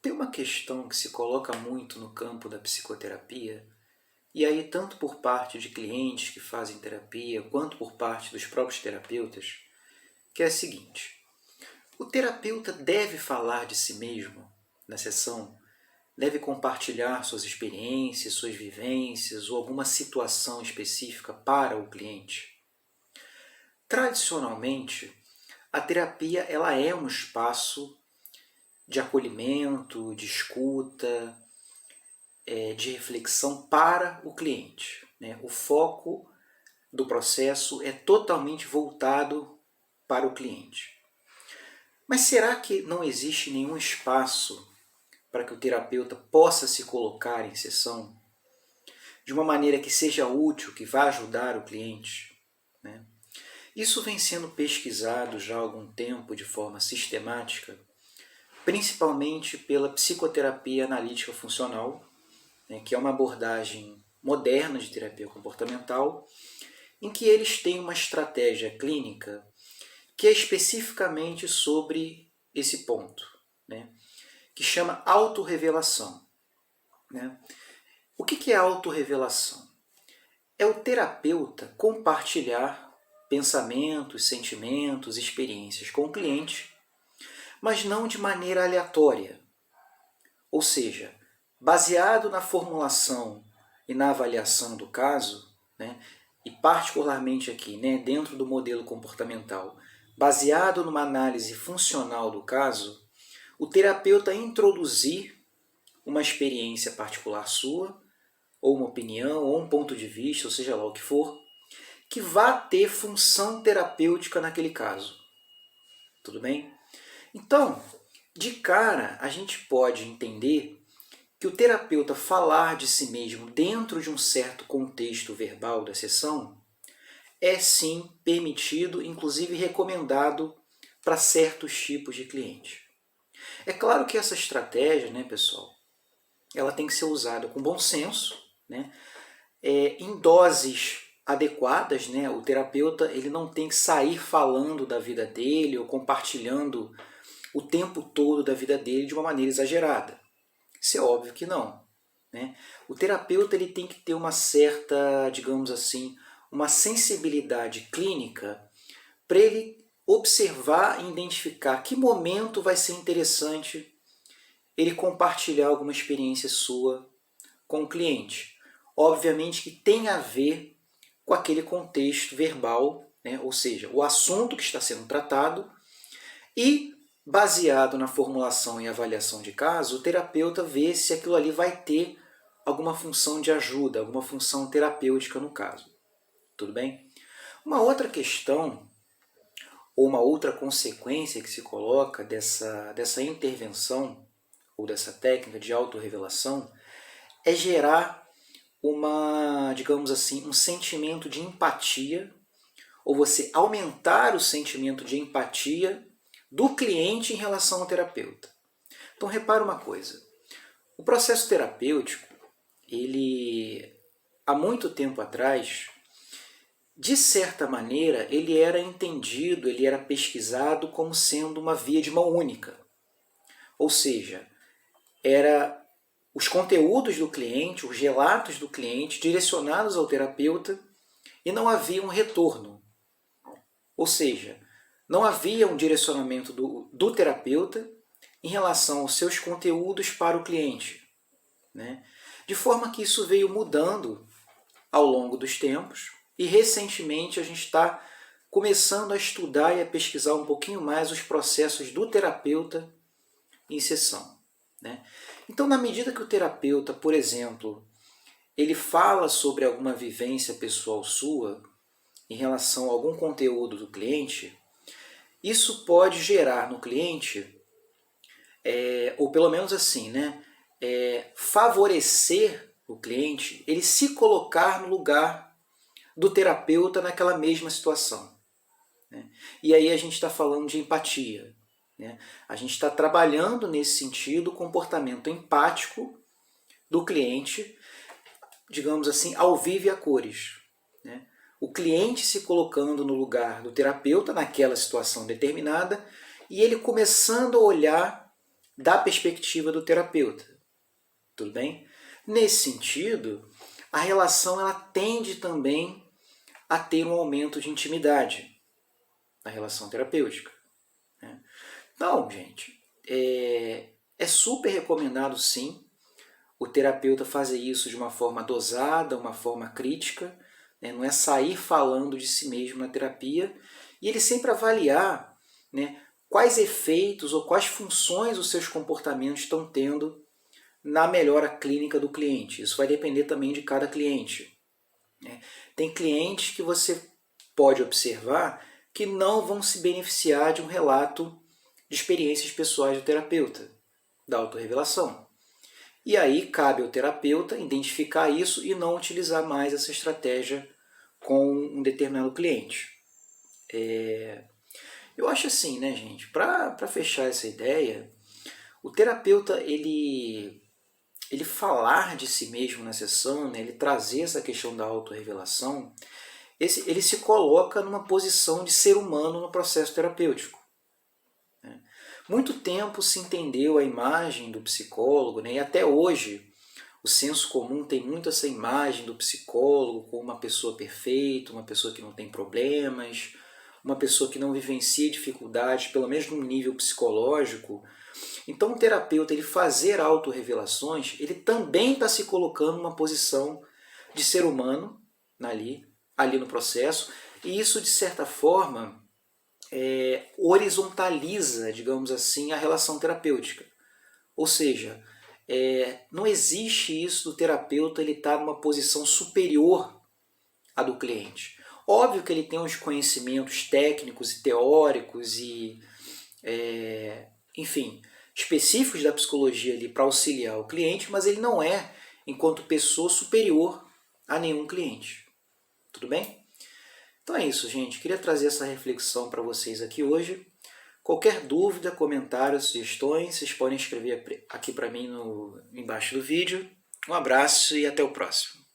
Tem uma questão que se coloca muito no campo da psicoterapia, e aí tanto por parte de clientes que fazem terapia, quanto por parte dos próprios terapeutas, que é a seguinte: o terapeuta deve falar de si mesmo na sessão, deve compartilhar suas experiências, suas vivências ou alguma situação específica para o cliente. Tradicionalmente, a terapia ela é um espaço de acolhimento, de escuta, de reflexão para o cliente, né? O foco do processo é totalmente voltado para o cliente. Mas será que não existe nenhum espaço para que o terapeuta possa se colocar em sessão de uma maneira que seja útil, que vá ajudar o cliente, né? Isso vem sendo pesquisado já há algum tempo de forma sistemática, principalmente pela psicoterapia analítica funcional, né, que é uma abordagem moderna de terapia comportamental, em que eles têm uma estratégia clínica que é especificamente sobre esse ponto, né, que chama autorrevelação, né? O que é autorrevelação? É o terapeuta compartilhar pensamentos, sentimentos, experiências com o cliente, mas não de maneira aleatória. Ou seja, baseado na formulação e na avaliação do caso, né, e particularmente aqui, né, dentro do modelo comportamental, baseado numa análise funcional do caso, o terapeuta introduzir uma experiência particular sua, ou uma opinião, ou um ponto de vista, ou seja lá o que for, que vá ter função terapêutica naquele caso. Tudo bem? Então, de cara, a gente pode entender que o terapeuta falar de si mesmo dentro de um certo contexto verbal da sessão é sim permitido, inclusive recomendado para certos tipos de cliente. É claro que essa estratégia, né, pessoal, ela tem que ser usada com bom senso, né, em doses adequadas, né? O terapeuta ele não tem que sair falando da vida dele ou compartilhando o tempo todo da vida dele de uma maneira exagerada. Isso é óbvio que não, né? O terapeuta ele tem que ter uma certa, digamos assim, uma sensibilidade clínica para ele observar e identificar que momento vai ser interessante ele compartilhar alguma experiência sua com o cliente. Obviamente que tem a ver com aquele contexto verbal, né? Ou seja, o assunto que está sendo tratado, e baseado na formulação e avaliação de caso, o terapeuta vê se aquilo ali vai ter alguma função de ajuda, alguma função terapêutica no caso. Tudo bem? Uma outra questão, ou uma outra consequência que se coloca dessa intervenção, ou dessa técnica de autorrevelação, é gerar digamos assim, um sentimento de empatia, ou você aumentar o sentimento de empatia do cliente em relação ao terapeuta. Então repara uma coisa, o processo terapêutico, ele há muito tempo atrás, de certa maneira, ele era entendido, ele era pesquisado como sendo uma via de mão única. Ou seja, era os conteúdos do cliente, os relatos do cliente direcionados ao terapeuta e não havia um retorno. Ou seja, não havia um direcionamento do terapeuta em relação aos seus conteúdos para o cliente, né? De forma que isso veio mudando ao longo dos tempos e recentemente a gente está começando a estudar e a pesquisar um pouquinho mais os processos do terapeuta em sessão, né? Então, na medida que o terapeuta, por exemplo, ele fala sobre alguma vivência pessoal sua em relação a algum conteúdo do cliente, isso pode gerar no cliente, ou pelo menos assim, né, favorecer o cliente, ele se colocar no lugar do terapeuta naquela mesma situação, né? E aí a gente está falando de empatia, né? A gente está trabalhando nesse sentido o comportamento empático do cliente, digamos assim, ao vivo e a cores, né? O cliente se colocando no lugar do terapeuta naquela situação determinada e ele começando a olhar da perspectiva do terapeuta. Tudo bem? Nesse sentido, a relação ela tende também a ter um aumento de intimidade na relação terapêutica. Então, gente, é super recomendado sim o terapeuta fazer isso de uma forma dosada, uma forma crítica, né? Não é sair falando de si mesmo na terapia, e ele sempre avaliar, né, quais efeitos ou quais funções os seus comportamentos estão tendo na melhora clínica do cliente. Isso vai depender também de cada cliente. Né? Tem clientes que você pode observar que não vão se beneficiar de um relato de experiências pessoais do terapeuta, da autorrevelação. E aí cabe ao terapeuta identificar isso e não utilizar mais essa estratégia com um determinado cliente. Eu acho assim, né, gente, para fechar essa ideia, o terapeuta, ele falar de si mesmo na sessão, né, ele trazer essa questão da autorrevelação, ele se coloca numa posição de ser humano no processo terapêutico. Né? Muito tempo se entendeu a imagem do psicólogo, né, e até hoje o senso comum tem muito essa imagem do psicólogo como uma pessoa perfeita, uma pessoa que não tem problemas, uma pessoa que não vivencia dificuldades, pelo menos num nível psicológico. Então o terapeuta, ele fazer autorrevelações, ele também está se colocando numa posição de ser humano ali no processo, e isso de certa forma horizontaliza, digamos assim, a relação terapêutica. Ou seja, não existe isso do terapeuta ele estar numa posição superior à do cliente. Óbvio que ele tem os conhecimentos técnicos e teóricos e, enfim, específicos da psicologia ali para auxiliar o cliente, mas ele não é, enquanto pessoa, superior a nenhum cliente. Tudo bem? Então é isso, gente. Queria trazer essa reflexão para vocês aqui hoje. Qualquer dúvida, comentário, sugestões, vocês podem escrever aqui para mim embaixo do vídeo. Um abraço e até o próximo.